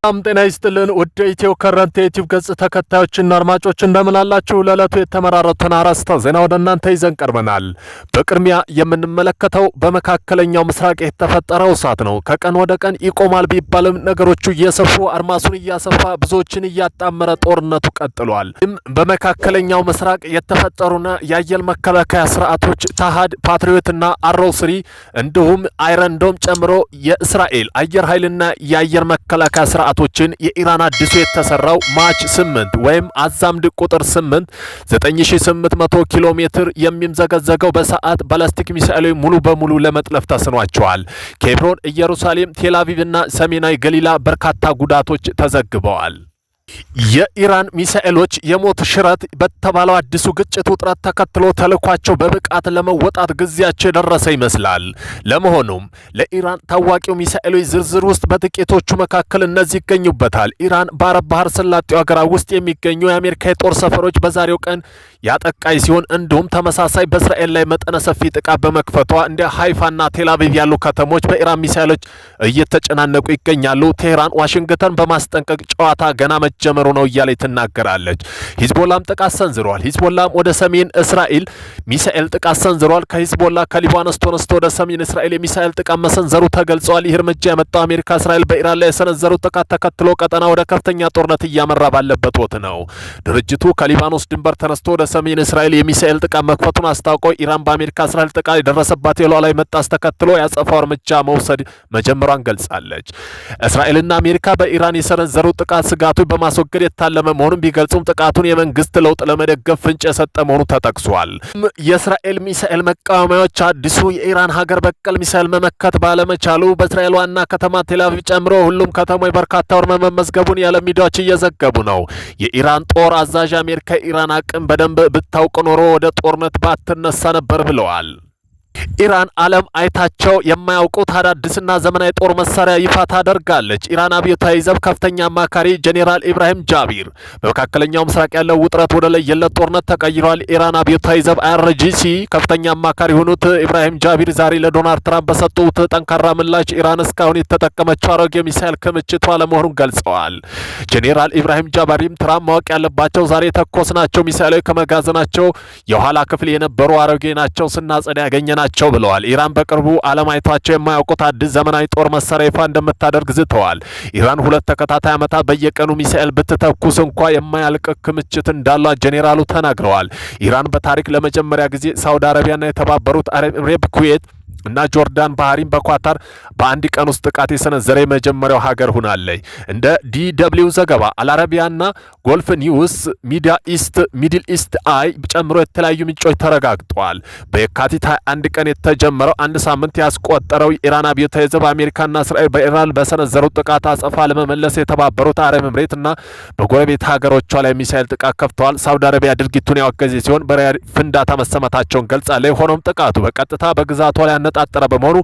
ጤና ይስጥልን ወደ ኢትዮ ከረንት ዩቲዩብ ገጽ ተከታዮችና አድማጮች እንደምን አላችሁ? ለዕለቱ የተመራረጡን አርዕስተ ዜና ወደ እናንተ ይዘን ቀርበናል። በቅድሚያ የምንመለከተው በመካከለኛው ምስራቅ የተፈጠረው እሳት ነው። ከቀን ወደ ቀን ይቆማል ቢባልም ነገሮቹ እየሰፉ አድማሱን እያሰፋ ብዙዎችን እያጣመረ ጦርነቱ ቀጥሏል። በመካከለኛው ምስራቅ የተፈጠሩና የአየር መከላከያ ስርዓቶች ታሃድ፣ ፓትሪዮትና አሮስሪ እንዲሁም አይረንዶም ጨምሮ የእስራኤል አየር ኃይልና የአየር መከላከያ ስርዓቶችን የኢራን አዲሱ የተሰራው ማች 8 ወይም አዛምድ ቁጥር 8 9800 ኪሎ ሜትር የሚምዘገዘገው በሰዓት ባላስቲክ ሚሳኤሎች ሙሉ በሙሉ ለመጥለፍ ተስኗቸዋል። ኬብሮን፣ ኢየሩሳሌም፣ ቴል አቪቭና ሰሜናዊ ገሊላ በርካታ ጉዳቶች ተዘግበዋል። የኢራን ሚሳኤሎች የሞት ሽረት በተባለው አዲሱ ግጭት ውጥረት ተከትሎ ተልኳቸው በብቃት ለመወጣት ጊዜያቸው የደረሰ ይመስላል። ለመሆኑም ለኢራን ታዋቂው ሚሳኤሎች ዝርዝር ውስጥ በጥቂቶቹ መካከል እነዚህ ይገኙበታል። ኢራን በአረብ ባህር ሰላጤው ሀገራት ውስጥ የሚገኙ የአሜሪካ የጦር ሰፈሮች በዛሬው ቀን ያጠቃይ ሲሆን እንዲሁም ተመሳሳይ በእስራኤል ላይ መጠነ ሰፊ ጥቃት በመክፈቷ እንደ ሃይፋና ቴል አቪቭ ያሉ ከተሞች በኢራን ሚሳኤሎች እየተጨናነቁ ይገኛሉ። ቴህራን ዋሽንግተን በማስጠንቀቅ ጨዋታ ገና ጀመሩ ነው እያለ ትናገራለች። ሂዝቦላም ጥቃት ሰንዝሯል። ሂዝቦላም ወደ ሰሜን እስራኤል ሚሳኤል ጥቃት ሰንዝሯል። ከሂዝቦላ ከሊባኖስ ተነስቶ ወደ ሰሜን እስራኤል የሚሳኤል ጥቃት መሰንዘሩ ተገልጿል። ይህ እርምጃ የመጣው አሜሪካ እስራኤል በኢራን ላይ የሰነዘሩት ጥቃት ተከትሎ ቀጠና ወደ ከፍተኛ ጦርነት እያመራ ባለበት ወቅት ነው። ድርጅቱ ከሊባኖስ ድንበር ተነስቶ ወደ ሰሜን እስራኤል የሚሳኤል ጥቃት መክፈቱን አስታውቆ ኢራን በአሜሪካ እስራኤል ጥቃት የደረሰባት የሉዓላዊ መጣስ ተከትሎ ያጸፋው እርምጃ መውሰድ መጀመሯን ገልጻለች። እስራኤልና አሜሪካ በኢራን የሰነዘሩት ጥቃት ስጋቶች ማስወገድ የታለመ መሆኑን ቢገልጹም ጥቃቱን የመንግስት ለውጥ ለመደገፍ ፍንጭ የሰጠ መሆኑ ተጠቅሷል። የእስራኤል ሚሳኤል መቃወሚያዎች አዲሱ የኢራን ሀገር በቀል ሚሳኤል መመከት ባለመቻሉ በእስራኤል ዋና ከተማ ቴል አቪቭ ጨምሮ ሁሉም ከተሞች በርካታ ውድመት መመዝገቡን የዓለም ሚዲያዎች እየዘገቡ ነው። የኢራን ጦር አዛዥ አሜሪካ የኢራን አቅም በደንብ ብታውቅ ኖሮ ወደ ጦርነት ባትነሳ ነበር ብለዋል። ኢራን ዓለም አይታቸው የማያውቁት አዳዲስና ዘመናዊ ጦር መሳሪያ ይፋ ታደርጋለች። ኢራን አብዮታዊ ዘብ ከፍተኛ አማካሪ ጄኔራል ኢብራሂም ጃቢር በመካከለኛው ምስራቅ ያለው ውጥረት ወደ ለየለት ጦርነት ተቀይሯል። ኢራን አብዮታዊ ዘብ አይአርጂሲ ከፍተኛ አማካሪ የሆኑት ኢብራሂም ጃቢር ዛሬ ለዶናልድ ትራምፕ በሰጡት ጠንካራ ምላሽ ኢራን እስካሁን የተጠቀመችው አሮጌ ሚሳኤል ክምችቷ ለመሆኑን ገልጸዋል። ጄኔራል ኢብራሂም ጃባሪም ትራምፕ ማወቅ ያለባቸው ዛሬ ተኮስናቸው ሚሳኤሎች ከመጋዘናቸው የኋላ ክፍል የነበሩ አሮጌ ናቸው፣ ስናጸዳ ያገኘናቸው ናቸው ብለዋል። ኢራን በቅርቡ ዓለም አይቷቸው የማያውቁት አዲስ ዘመናዊ ጦር መሳሪያ ይፋ እንደምታደርግ ዝተዋል። ኢራን 2 ተከታታይ ዓመታት በየቀኑ ሚሳኤል ብትተኩስ እንኳ የማያልቅ ክምችት እንዳሏት ጄኔራሉ ተናግረዋል። ኢራን በታሪክ ለመጀመሪያ ጊዜ ሳውዲ አረቢያና የተባበሩት አረብ ኤሚሬት፣ ኩዌት እና ጆርዳን ባህሪን በኳታር በአንድ ቀን ውስጥ ጥቃት የሰነዘረ የመጀመሪያው ሀገር ሆናለች። እንደ ዲደብሊው ዘገባ አልአረቢያና ጎልፍ ኒውስ ሚድል ኢስት አይ ጨምሮ የተለያዩ ምንጮች ተረጋግጠዋል። በየካቲት 21 ቀን የተጀመረው አንድ ሳምንት ያስቆጠረው የኢራን አብዮታዊ ዘብ አሜሪካና እስራኤል በኢራን በሰነዘሩት ጥቃት አጸፋ ለመመለስ የተባበሩት አረብ ኤሚሬትና በጎረቤት ሀገሮቿ ላይ ሚሳኤል ጥቃት ከፍተዋል። ሳውዲ አረቢያ ድርጊቱን ያወገዘ ሲሆን በሪያድ ፍንዳታ መሰማታቸውን ገልጻለች። ሆኖም ጥቃቱ በቀጥታ በግዛቷ ላይ ያነጣጠረ በመሆኑ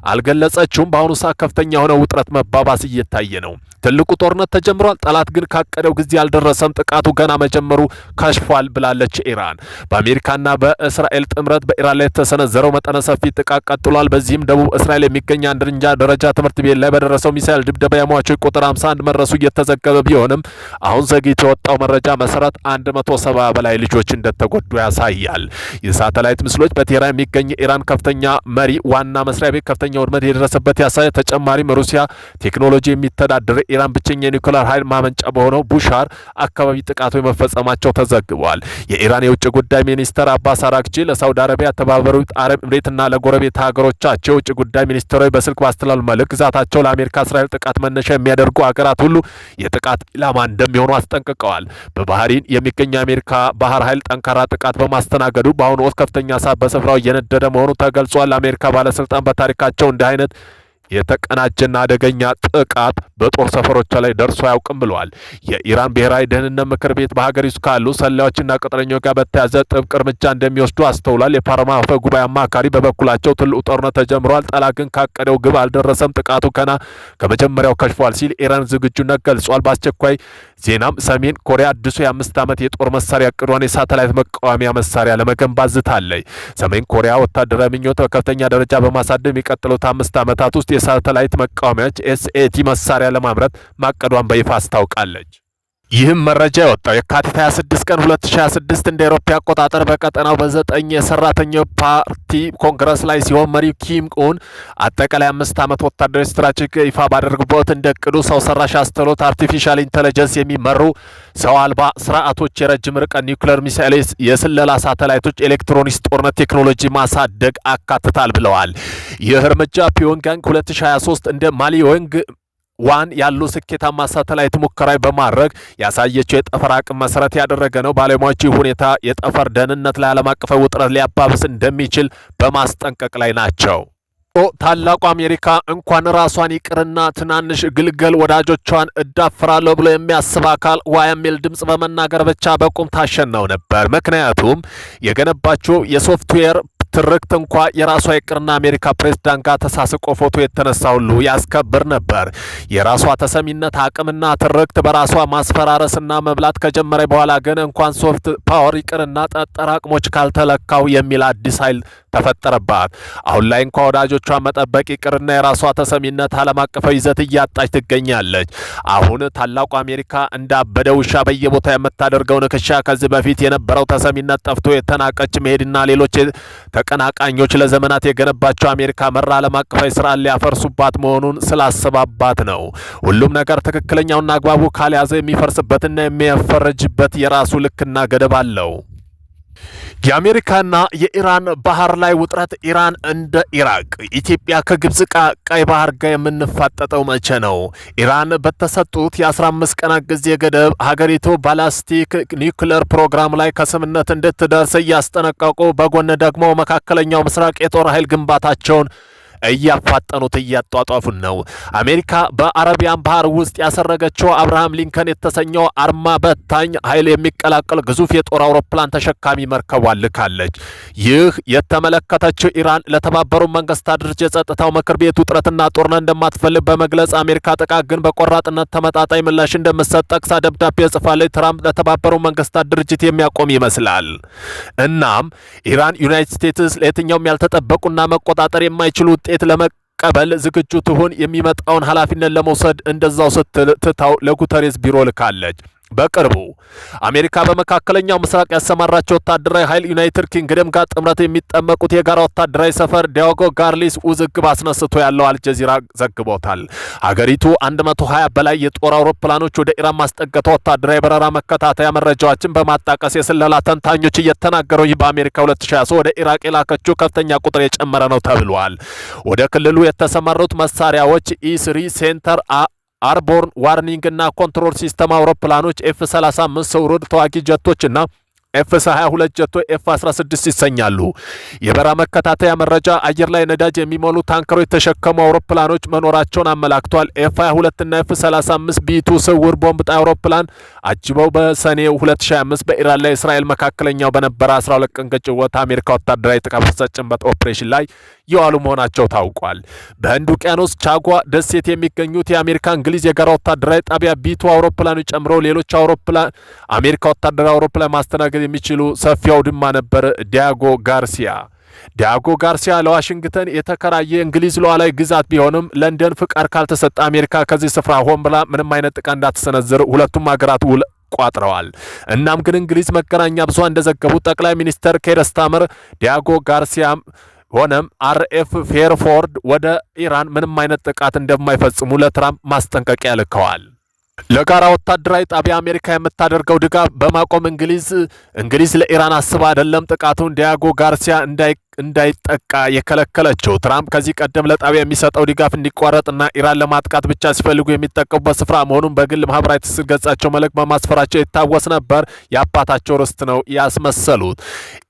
አልገለጸችውም። በአሁኑ ሰዓት ከፍተኛ የሆነ ውጥረት መባባስ እየታየ ነው። ትልቁ ጦርነት ተጀምሯል። ጠላት ግን ካቀደው ጊዜ አልደረሰም። ጥቃቱ ገና መጀመሩ ከሽፏል ብላለች ኢራን። በአሜሪካና በእስራኤል ጥምረት በኢራን ላይ የተሰነዘረው መጠነ ሰፊ ጥቃት ቀጥሏል። በዚህም ደቡብ እስራኤል የሚገኝ አንደኛ ደረጃ ትምህርት ቤት ላይ በደረሰው ሚሳኤል ድብደባ የሟቾች ቁጥር 51 መድረሱ እየተዘገበ ቢሆንም አሁን ዘግይቶ የወጣው መረጃ መሰረት 170 በላይ ልጆች እንደተጎዱ ያሳያል። የሳተላይት ምስሎች በቴህራን የሚገኝ የኢራን ከፍተኛ መሪ ዋና መስሪያ ቤት ከፍተኛ ውድመት የደረሰበት ያሳየ። ተጨማሪም ሩሲያ ቴክኖሎጂ የሚተዳደር ኢራን ብቸኛ የኒውክሌር ኃይል ማመንጫ በሆነው ቡሻር አካባቢ ጥቃቶች መፈጸማቸው ተዘግቧል። የኢራን የውጭ ጉዳይ ሚኒስትር አባስ አራግቺ ለሳውዲ አረቢያ፣ የተባበሩት አረብ ኤሚሬትና ለጎረቤት ሀገሮቻቸው የውጭ ጉዳይ ሚኒስትሮች በስልክ ባስተላለፉት መልእክት ግዛታቸው ለአሜሪካ እስራኤል ጥቃት መነሻ የሚያደርጉ ሀገራት ሁሉ የጥቃት ኢላማ እንደሚሆኑ አስጠንቅቀዋል። በባህሪን የሚገኝ የአሜሪካ ባህር ኃይል ጠንካራ ጥቃት በማስተናገዱ በአሁኑ ወቅት ከፍተኛ እሳት በስፍራው እየነደደ መሆኑ ተገልጿል። የአሜሪካ ባለስልጣን በታሪካቸው እንዲህ አይነት የተቀናጀና አደገኛ ጥቃት በጦር ሰፈሮች ላይ ደርሶ አያውቅም ብለዋል። የኢራን ብሔራዊ ደህንነት ምክር ቤት በሀገሪቱ ካሉ ሰላዮችና ቅጥረኞች ጋር በተያያዘ ጥብቅ እርምጃ እንደሚወስዱ አስተውሏል። የፓርላማ አፈ ጉባኤ አማካሪ በበኩላቸው ትልቁ ጦርነት ተጀምሯል፣ ጠላት ግን ካቀደው ግብ አልደረሰም፣ ጥቃቱ ገና ከመጀመሪያው ከሽፏል ሲል ኢራን ዝግጁነት ገልጿል። በአስቸኳይ ዜናም ሰሜን ኮሪያ አዲሱ የ5 ዓመት የጦር መሳሪያ እቅዷን የሳተላይት መቃወሚያ መሳሪያ ለመገንባት ዝታለች። ሰሜን ኮሪያ ወታደራዊ ምኞት በከፍተኛ ደረጃ በማሳደግ የሚቀጥሉት 5 ዓመታት ውስጥ የሳተላይት መቃወሚያዎች ኤስኤቲ መሳሪያ ለማምረት ማቀዷን በይፋ አስታውቃለች። ይህም መረጃ የወጣው የካቲት 26 ቀን 2026 እንደ አውሮፓ አቆጣጠር በቀጠናው በ9 የሰራተኛው ፓርቲ ኮንግረስ ላይ ሲሆን መሪው ኪም ኡን አጠቃላይ 5 ዓመት ወታደራዊ ስትራቴጂ ይፋ ባደረጉበት እንደ እቅዱ ሰው ሰራሽ አስተውሎት አርቲፊሻል ኢንተለጀንስ የሚመሩ ሰው አልባ ስርዓቶች፣ የረጅም ርቀት ኒውክሌር ሚሳይሎች፣ የስለላ ሳተላይቶች፣ ኤሌክትሮኒክስ ጦርነት ቴክኖሎጂ ማሳደግ አካትታል ብለዋል። ይህ እርምጃ ፒዮንግያንግ 2023 እንደ ማሊዮንግ ዋን ያሉ ስኬታማ ሳተላይት ሙከራ በማድረግ ያሳየችው የጠፈር አቅም መሰረት ያደረገ ነው። ባለሙያዎች ሁኔታ የጠፈር ደህንነት ላይ ዓለም አቀፋዊ ውጥረት ሊያባብስ እንደሚችል በማስጠንቀቅ ላይ ናቸው። ታላቁ አሜሪካ እንኳን ራሷን ይቅርና ትናንሽ ግልገል ወዳጆቿን እዳፍራለሁ ብሎ የሚያስብ አካል ዋ የሚል ድምፅ በመናገር ብቻ በቁም ታሸናው ነበር። ምክንያቱም የገነባቸው የሶፍትዌር ትርክት እንኳ የራሷ ይቅርና አሜሪካ ፕሬዝዳንት ጋር ተሳስቆ ፎቶ የተነሳ ሁሉ ያስከብር ነበር። የራሷ ተሰሚነት አቅምና ትርክት በራሷ ማስፈራረስና መብላት ከጀመረ በኋላ ግን እንኳን ሶፍት ፓወር ይቅርና ጠጠር አቅሞች ካልተለካው የሚል አዲስ ኃይል ተፈጠረባት። አሁን ላይ እንኳ ወዳጆቿን መጠበቅ ይቅርና የራሷ ተሰሚነት ዓለም አቀፋዊ ይዘት እያጣች ትገኛለች። አሁን ታላቁ አሜሪካ እንዳበደ ውሻ በየቦታ የምታደርገው ንክሻ ከዚህ በፊት የነበረው ተሰሚነት ጠፍቶ የተናቀች መሄድና ሌሎች ተቀናቃኞች ለዘመናት የገነባቸው አሜሪካ መራ ዓለም አቀፋዊ ስርዓት ሊያፈርሱባት መሆኑን ስላሰባባት ነው። ሁሉም ነገር ትክክለኛውና አግባቡ ካልያዘ የሚፈርስበትና የሚፈረጅበት የራሱ ልክና ገደብ አለው። የአሜሪካና የኢራን ባህር ላይ ውጥረት። ኢራን እንደ ኢራቅ፣ ኢትዮጵያ ከግብጽ ቀይ ባህር ጋር የምንፋጠጠው መቼ ነው? ኢራን በተሰጡት የ15 ቀናት ጊዜ ገደብ ሀገሪቱ ባላስቲክ ኒውክሌር ፕሮግራም ላይ ከስምምነት እንድትደርስ እያስጠነቀቁ፣ በጎን ደግሞ መካከለኛው ምስራቅ የጦር ኃይል ግንባታቸውን እያፋጠኑት እያጧጧፉን ነው። አሜሪካ በአረቢያን ባህር ውስጥ ያሰረገችው አብርሃም ሊንከን የተሰኘው አርማ በታኝ ኃይል የሚቀላቀል ግዙፍ የጦር አውሮፕላን ተሸካሚ መርከቧን ልካለች። ይህ የተመለከተችው ኢራን ለተባበሩት መንግስታት ድርጅት የጸጥታው ምክር ቤት ውጥረትና ጦርነት እንደማትፈልግ በመግለጽ አሜሪካ ጥቃት ግን በቆራጥነት ተመጣጣኝ ምላሽ እንደምትሰጥ ጠቅሳ ደብዳቤ ጽፋለች። ትራምፕ ለተባበሩት መንግስታት ድርጅት የሚያቆም ይመስላል። እናም ኢራን ዩናይትድ ስቴትስ ለየትኛውም ያልተጠበቁና መቆጣጠር የማይችሉ ውጤት ለመቀበል ዝግጁ ትሆን የሚመጣውን ኃላፊነት ለመውሰድ እንደዛው ስትል ትታው ለጉተሬስ ቢሮ ልካለች። በቅርቡ አሜሪካ በመካከለኛው ምስራቅ ያሰማራቸው ወታደራዊ ኃይል ዩናይትድ ኪንግደም ጋር ጥምረት የሚጠመቁት የጋራ ወታደራዊ ሰፈር ዲያጎ ጋርሊስ ውዝግብ አስነስቶ ያለው አልጀዚራ ዘግቦታል። ሀገሪቱ 120 በላይ የጦር አውሮፕላኖች ወደ ኢራን ማስጠገቷ ወታደራዊ በረራ መከታተያ መረጃዎችን በማጣቀስ የስለላ ተንታኞች እየተናገረው ይህ በአሜሪካ 2023 ወደ ኢራቅ የላከችው ከፍተኛ ቁጥር የጨመረ ነው ተብሏል። ወደ ክልሉ የተሰማሩት መሳሪያዎች ኢስሪ ሴንተር አርቦርን ዋርኒንግ እና ኮንትሮል ሲስተም አውሮፕላኖች ኤፍ-35 ሰውሮድ ተዋጊ ጀቶች እና ኤፍ-22 ጀቶች ኤፍ-16 ይሰኛሉ። የበረራ መከታተያ መረጃ አየር ላይ ነዳጅ የሚሞሉ ታንከሮች የተሸከሙ አውሮፕላኖች መኖራቸውን አመላክቷል። ኤፍ-22 እና ኤፍ-35 ቢ2 ስውር ቦምብ ጣይ አውሮፕላን አጅበው በሰኔ 2025 በኢራን ላይ እስራኤል መካከለኛው በነበረ 12 ቀን ግጭት አሜሪካ ወታደራዊ ጥቃት በፈጸመበት ኦፕሬሽን ላይ የዋሉ መሆናቸው ታውቋል። በህንድ ውቅያኖስ ቻጓ ደሴት የሚገኙት የአሜሪካ እንግሊዝ የጋራ ወታደራዊ ጣቢያ ቢ2 አውሮፕላኖች ጨምሮ ሌሎች አውሮፕላን አሜሪካ ወታደራዊ አውሮፕላን ማስተናገድ የሚችሉ ሰፊ አውድማ ነበር። ዲያጎ ጋርሲያ ለዋሽንግተን የተከራየ እንግሊዝ ሉዓላዊ ግዛት ቢሆንም ለንደን ፍቃድ ካልተሰጠ አሜሪካ ከዚህ ስፍራ ሆን ብላ ምንም አይነት ጥቃት እንዳትሰነዝር ሁለቱም ሀገራት ውል ቋጥረዋል። እናም ግን እንግሊዝ መገናኛ ብዙሃን እንደዘገቡት ጠቅላይ ሚኒስትር ኬር ስታርመር ዲያጎ ጋርሲያ ሆነም አርኤፍ ፌርፎርድ ወደ ኢራን ምንም አይነት ጥቃት እንደማይፈጽሙ ለትራምፕ ማስጠንቀቂያ ልከዋል። ለጋራ ወታደራዊ ጣቢያ አሜሪካ የምታደርገው ድጋፍ በማቆም እንግሊዝ ለኢራን አስባ አይደለም ጥቃቱን ዲያጎ ጋርሲያ እንዳይጠቃ የከለከለችው። ትራምፕ ከዚህ ቀደም ለጣቢያ የሚሰጠው ድጋፍ እንዲቋረጥና ኢራን ለማጥቃት ብቻ ሲፈልጉ የሚጠቀሙበት ስፍራ መሆኑን በግል ማህበራዊ ትስስር ገጻቸው መልእክት በማስፈራቸው ይታወስ ነበር። የአባታቸው ርስት ነው ያስመሰሉት።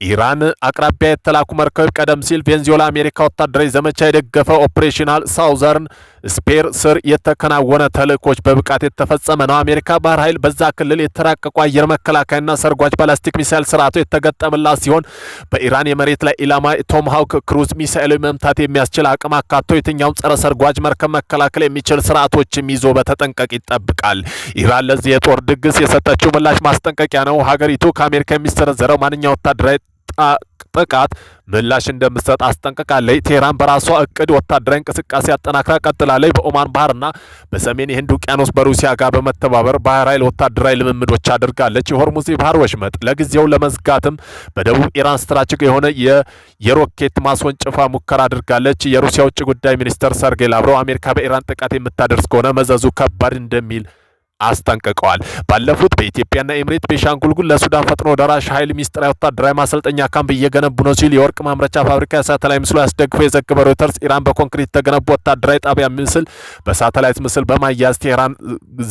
ኢራን አቅራቢያ የተላኩ መርከቦች ቀደም ሲል ቬንዙዌላ አሜሪካ ወታደራዊ ዘመቻ የደገፈ ኦፕሬሽናል ሳውዘርን ስፔር ስር የተከናወነ ተልእኮች በብቃት የተፈጸመ ነው። አሜሪካ ባህር ኃይል በዛ ክልል የተራቀቁ አየር መከላከያና ሰርጓጅ ባላስቲክ ሚሳይል ስርዓቱ የተገጠመላት ሲሆን በኢራን የመሬት ላይ ኢላማ ቶማሃውክ ክሩዝ ሚሳይል መምታት የሚያስችል አቅም አካቶ የትኛውም ጸረ ሰርጓጅ መርከብ መከላከል የሚችል ስርዓቶችም ይዞ በተጠንቀቅ ይጠብቃል። ኢራን ለዚህ የጦር ድግስ የሰጠችው ምላሽ ማስጠንቀቂያ ነው። ሀገሪቱ ከአሜሪካ የሚሰነዘረው ማንኛውም ወታደራዊ ጥቃት ምላሽ እንደምትሰጥ አስጠንቅቃለች። ቴህራን በራሷ እቅድ ወታደራዊ እንቅስቃሴ አጠናክራ ቀጥላለች። በኦማን ባህርና በሰሜን የህንድ ውቅያኖስ በሩሲያ ጋር በመተባበር ባህር ኃይል ወታደራዊ ልምምዶች አድርጋለች። የሆርሙዝ ባህር ወሽመጥ ለጊዜው ለመዝጋትም በደቡብ ኢራን ስትራቴጂክ የሆነ የሮኬት ማስወንጨፋ ሙከራ አድርጋለች። የሩሲያ ውጭ ጉዳይ ሚኒስትር ሰርጌይ ላቭሮቭ አሜሪካ በኢራን ጥቃት የምታደርስ ከሆነ መዘዙ ከባድ እንደሚል አስጠንቅቀዋል። ባለፉት በኢትዮጵያና ኤምሬት ቤሻንጉል ለሱዳን ፈጥኖ ደራሽ ኃይል ሚስጥራዊ ወታደራዊ ማሰልጠኛ ካምፕ እየገነቡ ነው ሲል የወርቅ ማምረቻ ፋብሪካ የሳተላይት ምስሉ ያስደግፈው የዘገበው ሮይተርስ ኢራን በኮንክሪት የተገነቡ ወታደራዊ ጣቢያ ምስል በሳተላይት ምስል በማያዝ ቴህራን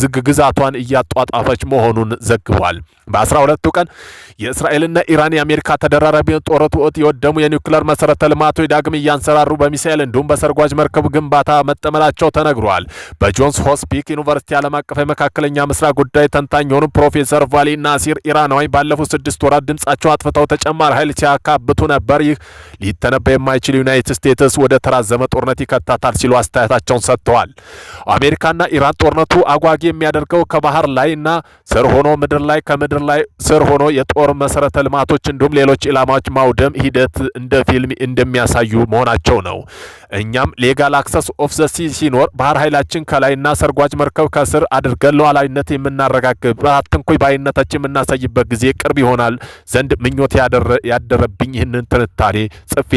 ዝግ ግዛቷን እያጧጣፈች መሆኑን ዘግቧል። በ12ቱ ቀን የእስራኤልና ኢራን የአሜሪካ ተደራራቢ ጦርነት ወቅት የወደሙ የኒውክሌር መሰረተ ልማቶች ዳግም እያንሰራሩ በሚሳኤል እንዲሁም በሰርጓጅ መርከብ ግንባታ መጠመዳቸው ተነግሯል። በጆንስ ሆፕኪንስ ዩኒቨርሲቲ ዓለም አቀፍ መካከለኛ ምስራቅ ጉዳይ ተንታኝ የሆኑ ፕሮፌሰር ቫሊ ናሲር ኢራናዊ ባለፉት 6 ወራት ድምጻቸው አጥፍተው ተጨማሪ ኃይል ሲያካብቱ ነበር። ይህ ሊተነበይ የማይችል ዩናይትድ ስቴትስ ወደ ተራዘመ ጦርነት ይከታታል ሲሉ አስተያየታቸውን ሰጥተዋል። አሜሪካና ኢራን ጦርነቱ አጓጊ የሚያደርገው ከባህር ላይና ስር ሆኖ ምድር ላይ ከምድር ላይ ስር ሆኖ የጦር መሰረተ ልማቶች እንዲሁም ሌሎች ኢላማዎች ማውደም ሂደት እንደ ፊልም እንደሚያሳዩ መሆናቸው ነው። እኛም ሌጋል አክሰስ ኦፍ ዘ ሲ ሲኖር ባህር ኃይላችን ከላይና ሰርጓጅ መርከብ ከስር አድርገን ሉዓላዊነት የምናረጋግጥበት አትንኩኝ ባይነታችን የምናሳይበት ጊዜ ቅርብ ይሆናል ዘንድ ምኞት ያደረብኝ ይህንን ትንታኔ ጽፌ